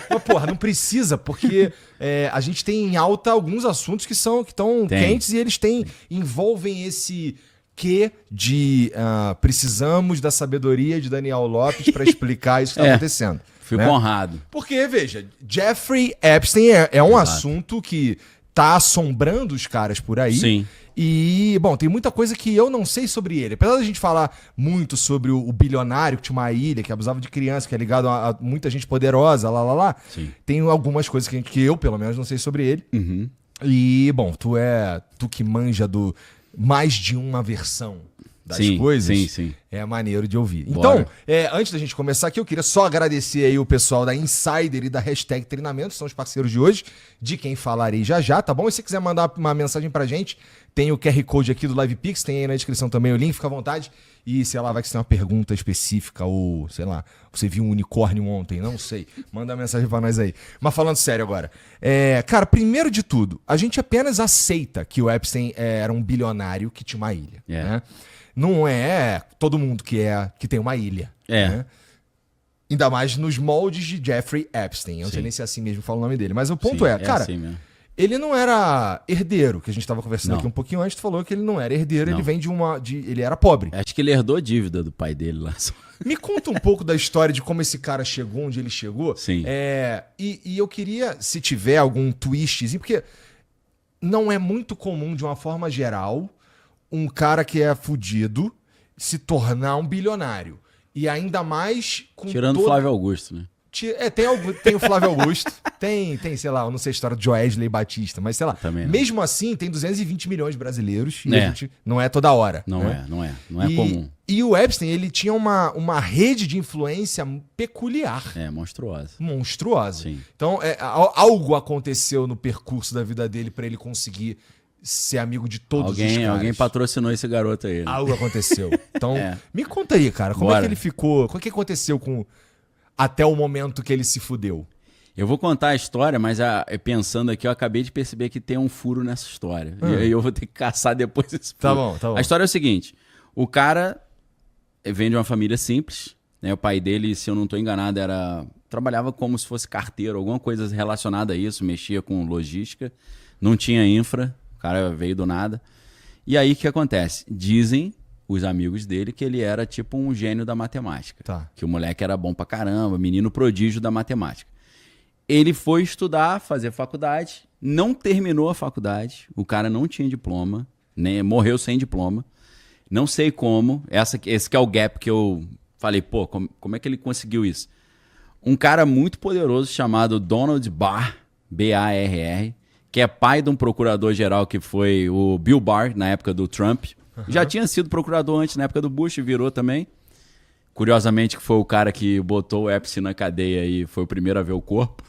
Mas, porra, não precisa, porque a gente tem em alta alguns assuntos que estão quentes e eles envolvem esse quê de precisamos da sabedoria de Daniel Lopes para explicar isso que está acontecendo. Fico honrado. Porque, veja, Jeffrey Epstein é um assunto que tá assombrando os caras por aí. Sim. E, bom, tem muita coisa que eu não sei sobre ele. Apesar da gente falar muito sobre o bilionário que tinha uma ilha, que abusava de criança, que é ligado a muita gente poderosa, Sim. tem algumas coisas que eu, pelo menos, não sei sobre ele. Uhum. E, bom, tu que manja do mais de uma versão das coisas, sim. é maneiro de ouvir. Bora. Então, antes da gente começar aqui, eu queria só agradecer aí o pessoal da Insider e da Hashtag Treinamento, são os parceiros de hoje, de quem falarei já, tá bom? E se você quiser mandar uma mensagem pra gente, tem o QR Code aqui do LivePix, tem aí na descrição também o link, fica à vontade. E, sei lá, vai que você tem uma pergunta específica ou, sei lá, você viu um unicórnio ontem, não sei. Manda uma mensagem pra nós aí. Mas falando sério agora. Cara, primeiro de tudo, a gente apenas aceita que o Epstein era um bilionário que tinha uma ilha, né? Não é todo mundo que tem uma ilha. Né? Ainda mais nos moldes de Jeffrey Epstein. Eu não sei nem se é assim mesmo fala o nome dele. Mas o ponto cara, assim mesmo. Ele não era herdeiro, que a gente estava conversando aqui um pouquinho antes, tu falou que ele não era herdeiro, ele vem ele era pobre. Acho que ele herdou a dívida do pai dele lá. Me conta um pouco da história de como esse cara chegou, onde ele chegou. Sim. E eu queria, se tiver algum twistzinho, porque não é muito comum, de uma forma geral, um cara que é fudido se tornar um bilionário. E ainda mais com tirando o Flávio Augusto, né? Tem o Flávio Augusto, tem, sei lá, eu não sei a história de Joesley Batista, mas sei lá. Mesmo assim, tem 220 milhões de brasileiros e a gente não é toda hora. Não é comum. E o Epstein, ele tinha uma rede de influência peculiar. Monstruosa. Sim. Então, algo aconteceu no percurso da vida dele pra ele conseguir ser amigo de todos os caras. Alguém patrocinou esse garoto aí. Né? Algo aconteceu. Então, me conta aí, cara, como é que ele ficou? O que aconteceu até o momento que ele se fudeu? Eu vou contar a história, mas pensando aqui, eu acabei de perceber que tem um furo nessa história. E aí eu vou ter que caçar depois esse furo. Tá bom. A história é o seguinte. O cara vem de uma família simples. Né? O pai dele, se eu não estou enganado, trabalhava como se fosse carteiro, alguma coisa relacionada a isso, mexia com logística. Não tinha infra, o cara veio do nada. E aí o que acontece? Dizem os amigos dele que ele era tipo um gênio da matemática. Tá. Que o moleque era bom pra caramba, menino prodígio da matemática. Ele foi estudar, fazer faculdade, não terminou a faculdade, o cara não tinha diploma, né? Morreu sem diploma. Não sei como, esse que é o gap que eu falei, pô, como é que ele conseguiu isso? Um cara muito poderoso chamado Donald Barr, B-A-R-R, que é pai de um procurador-geral que foi o Bill Barr, na época do Trump. Já tinha sido procurador antes, na época do Bush, virou também. Curiosamente, que foi o cara que botou o Epstein na cadeia e foi o primeiro a ver o corpo.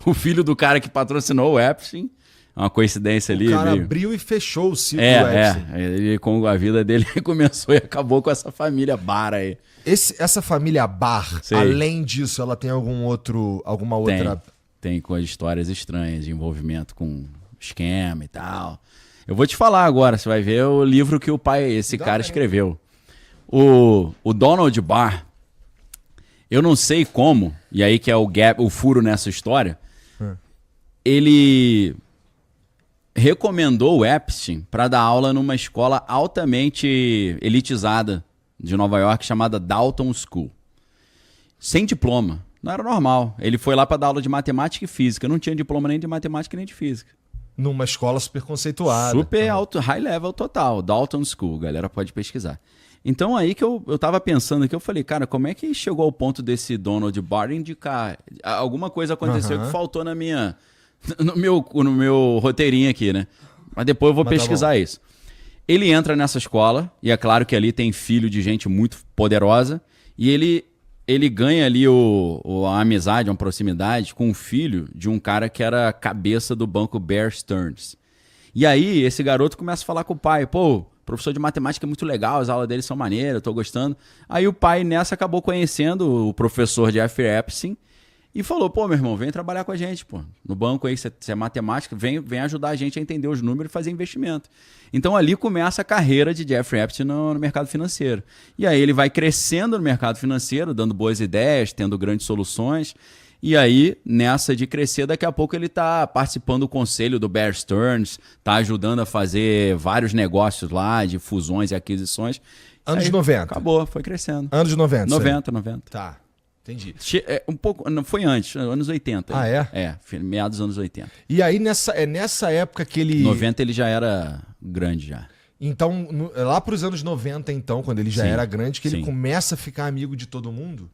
O filho do cara que patrocinou o Epstein. Uma coincidência ali. O cara abriu e fechou o ciclo do Epstein. Ele, com a vida dele, começou e acabou com essa família Barr aí. Essa família Barr, além disso, ela tem alguma outra... Tem com as histórias estranhas, de envolvimento com esquema e tal. Eu vou te falar agora, você vai ver o livro que esse cara escreveu. O Donald Barr, eu não sei como, e aí que é o furo nessa história, ele recomendou o Epstein para dar aula numa escola altamente elitizada de Nova York chamada Dalton School. Sem diploma. Não era normal. Ele foi lá para dar aula de matemática e física. Não tinha diploma nem de matemática nem de física. Numa escola super conceituada. Super alto, high level total. Dalton School, galera pode pesquisar. Então aí que eu tava pensando aqui, eu falei, cara, como é que chegou ao ponto desse Donald Barr indicar? Alguma coisa aconteceu que faltou no meu roteirinho aqui, né? Mas depois eu vou pesquisar isso. Ele entra nessa escola, e é claro que ali tem filho de gente muito poderosa, e ele ganha ali a amizade, uma proximidade com o filho de um cara que era cabeça do banco Bear Stearns. E aí esse garoto começa a falar com o pai, pô, professor de matemática é muito legal, as aulas dele são maneiras, eu tô gostando. Aí o pai nessa acabou conhecendo o professor Jeffrey Epstein e falou, pô, meu irmão, vem trabalhar com a gente, pô. No banco aí, você é matemática, vem ajudar a gente a entender os números e fazer investimento. Então ali começa a carreira de Jeffrey Epstein no mercado financeiro. E aí ele vai crescendo no mercado financeiro, dando boas ideias, tendo grandes soluções. E aí, nessa de crescer, daqui a pouco ele tá participando do conselho do Bear Stearns, tá ajudando a fazer vários negócios lá, de fusões e aquisições. Anos Aí, 90. Acabou, foi crescendo. Anos 90. 90, 90. Tá, entendi. Um pouco, não foi antes, anos 80. Ah, é? Meados dos anos 80. E aí, nessa época que ele... 90 ele já era grande já. Então, lá pros anos 90, então, quando ele já Sim, era grande, que ele sim. começa a ficar amigo de todo mundo?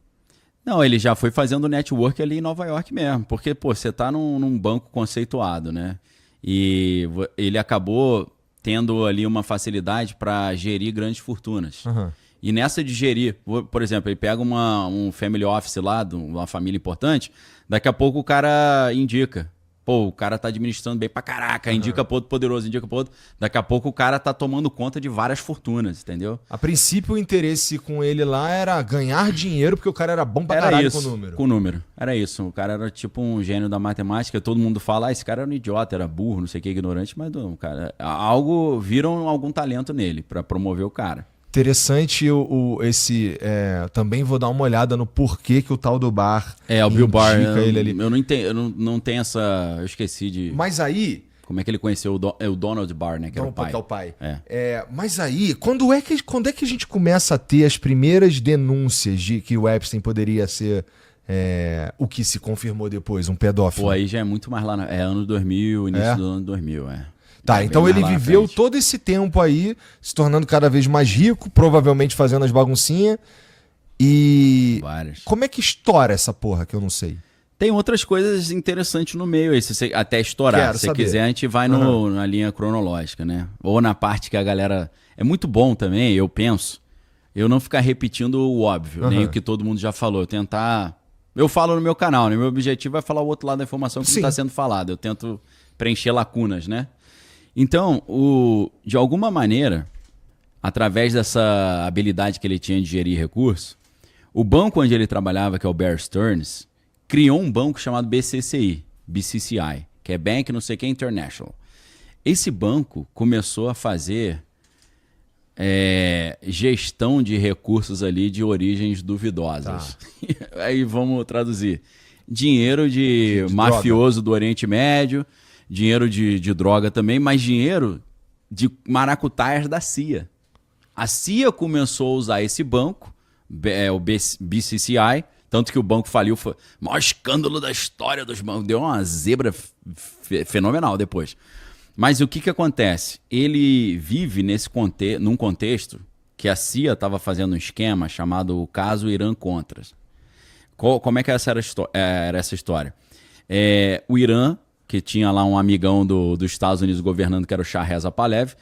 Não, ele já foi fazendo network ali em Nova York mesmo. Porque, pô, você tá num banco conceituado, né? E ele acabou tendo ali uma facilidade para gerir grandes fortunas. Aham. E nessa de gerir, por exemplo, ele pega um family office lá, de uma família importante, daqui a pouco o cara indica. Pô, o cara tá administrando bem pra caraca, indica pro outro poderoso, indica pro outro. Daqui a pouco o cara tá tomando conta de várias fortunas, entendeu? A princípio, o interesse com ele lá era ganhar dinheiro, porque o cara era bom pra Era caralho isso, com o número. com número. Era isso. O cara era tipo um gênio da matemática. Todo mundo fala, esse cara era um idiota, era burro, não sei o que, ignorante. Mas não, cara, viram algum talento nele pra promover o cara. Interessante também vou dar uma olhada no porquê que o tal do Barr O Bill Barr, ele ali. eu não entendo, eu não tenho essa... Eu esqueci de... Mas aí... Como é que ele conheceu o Donald Barr, né? Que era o pai. Que é o pai. É. Mas aí, quando é que a gente começa a ter as primeiras denúncias de que o Epstein poderia ser o que se confirmou depois, um pedófilo? Pô, aí já é muito mais lá... anos 2000, início do ano 2000, Tá, então ele viveu todo esse tempo aí, se tornando cada vez mais rico, provavelmente fazendo as baguncinhas. E Várias. como é que estoura essa porra que eu não sei? Tem outras coisas interessantes no meio aí, até estourar. Quero Se você saber. quiser, a gente vai na linha cronológica, né? Ou na parte que a galera... É muito bom também, eu penso, eu não ficar repetindo o óbvio, nem o que todo mundo já falou. Eu tentar... Eu falo no meu canal, né? Meu objetivo é falar o outro lado da informação que não está sendo falado. Eu tento preencher lacunas, né? Então, de alguma maneira, através dessa habilidade que ele tinha de gerir recursos, o banco onde ele trabalhava, que é o Bear Stearns, criou um banco chamado BCCI, que é Bank não sei o que International. Esse banco começou a fazer gestão de recursos ali de origens duvidosas. Tá. Aí vamos traduzir. Dinheiro de mafioso do Oriente Médio, dinheiro de droga também, mas dinheiro de maracutaias da CIA. A CIA começou a usar esse banco, o BCCI, tanto que o banco faliu, foi o maior escândalo da história dos bancos. Deu uma zebra fenomenal depois. Mas o que acontece? Ele vive num contexto que a CIA estava fazendo um esquema chamado o caso Irã-Contras. Como é que era essa história? O Irã, que tinha lá um amigão dos Estados Unidos governando, que era o Shah Reza Pahlavi.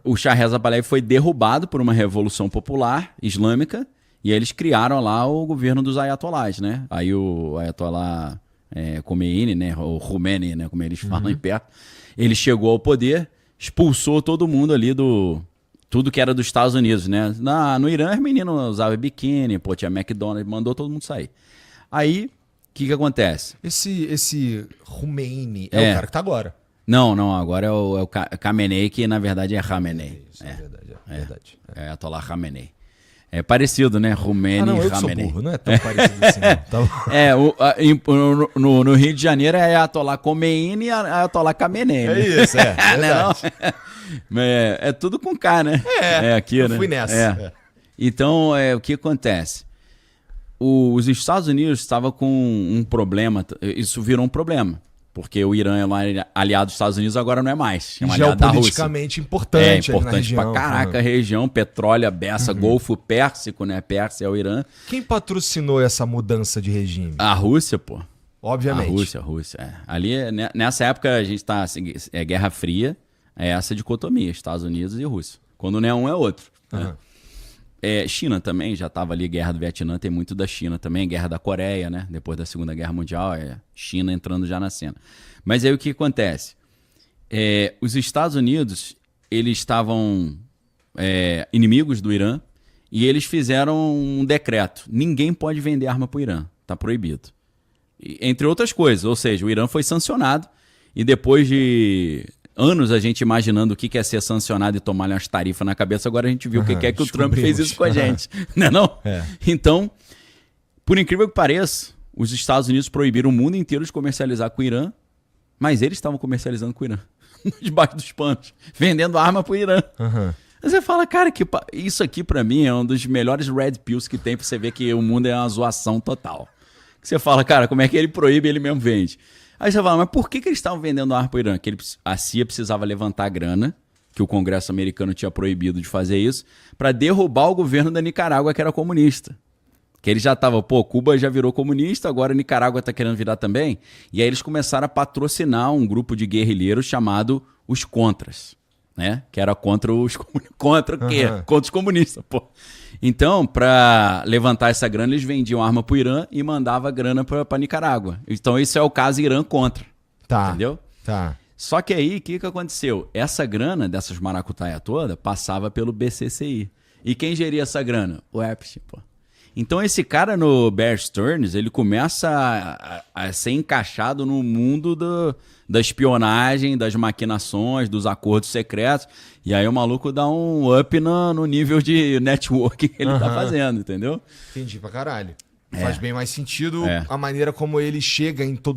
O Shah Reza Pahlavi foi derrubado por uma revolução popular islâmica e eles criaram lá o governo dos ayatollahs, né? Aí o ayatollah Khomeini, né? O Khomeini, né? Como eles falam em perto. Ele chegou ao poder, expulsou todo mundo ali tudo que era dos Estados Unidos, né? No Irã, os meninos usavam biquíni, pô, tinha McDonald's, mandou todo mundo sair. Aí... O que acontece? Esse Khomeini é o cara que tá agora. Não, agora é o Khamenei, que na verdade é Khamenei. Isso é verdade. É Ayatollah Khamenei. É parecido, né? Khomeini e eu Khamenei. Sou burro, não é tão parecido assim, não. Tá no Rio de Janeiro é Ayatollah Khomeini e Ayatollah Khamenei. Né? É isso, verdade. É tudo com K, né? Aqui, né? Eu fui nessa. Então, o que acontece? Os Estados Unidos estavam com um problema, isso virou um problema, porque o Irã é aliado dos Estados Unidos, agora não é mais. É geopoliticamente importante. Importante pra caraca a região, petróleo, beça, Golfo Pérsico, né? Pérsia é o Irã. Quem patrocinou essa mudança de regime? A Rússia, pô. Obviamente. A Rússia. Ali, nessa época, a gente tá... Guerra Fria, é essa dicotomia, Estados Unidos e Rússia. Quando não é um, é outro. Né? China também, já estava ali, Guerra do Vietnã, tem muito da China também, Guerra da Coreia, né? Depois da Segunda Guerra Mundial, China entrando já na cena. Mas aí o que acontece? Os Estados Unidos, eles estavam inimigos do Irã e eles fizeram um decreto. Ninguém pode vender arma para o Irã, está proibido. Entre outras coisas, ou seja, o Irã foi sancionado e depois de... anos a gente imaginando o que é ser sancionado e tomar umas tarifas na cabeça, agora a gente viu o que é que o Trump fez isso com a gente. Não é não? Então, por incrível que pareça, os Estados Unidos proibiram o mundo inteiro de comercializar com o Irã, mas eles estavam comercializando com o Irã. Debaixo dos panos, vendendo arma pro Irã. Uhum. Você fala, cara, isso aqui pra mim é um dos melhores red pills que tem pra você ver que o mundo é uma zoação total. Você fala, cara, como é que ele proíbe, ele mesmo vende. Aí você fala, mas por que eles estavam vendendo arma pro Irã? Que a CIA precisava levantar grana, que o Congresso americano tinha proibido de fazer isso, pra derrubar o governo da Nicarágua, que era comunista. Que ele já tava, Cuba já virou comunista, agora a Nicarágua tá querendo virar também. E aí eles começaram a patrocinar um grupo de guerrilheiros chamado os Contras. Né? Que era contra os contra o quê? Contra os comunistas, Então, para levantar essa grana, eles vendiam arma pro Irã e mandava grana para Nicarágua. Então, isso é o caso Irã contra. Tá. Entendeu? Tá. Só que aí, o que aconteceu? Essa grana dessas maracutaia toda passava pelo BCCI. E quem geria essa grana? O Epstein, Então, esse cara no Bear Stearns, ele começa a ser encaixado no mundo da espionagem, das maquinações, dos acordos secretos. E aí o maluco dá um up no nível de network que ele tá fazendo, entendeu? Entendi pra caralho. Faz bem mais sentido a maneira como ele chega em todo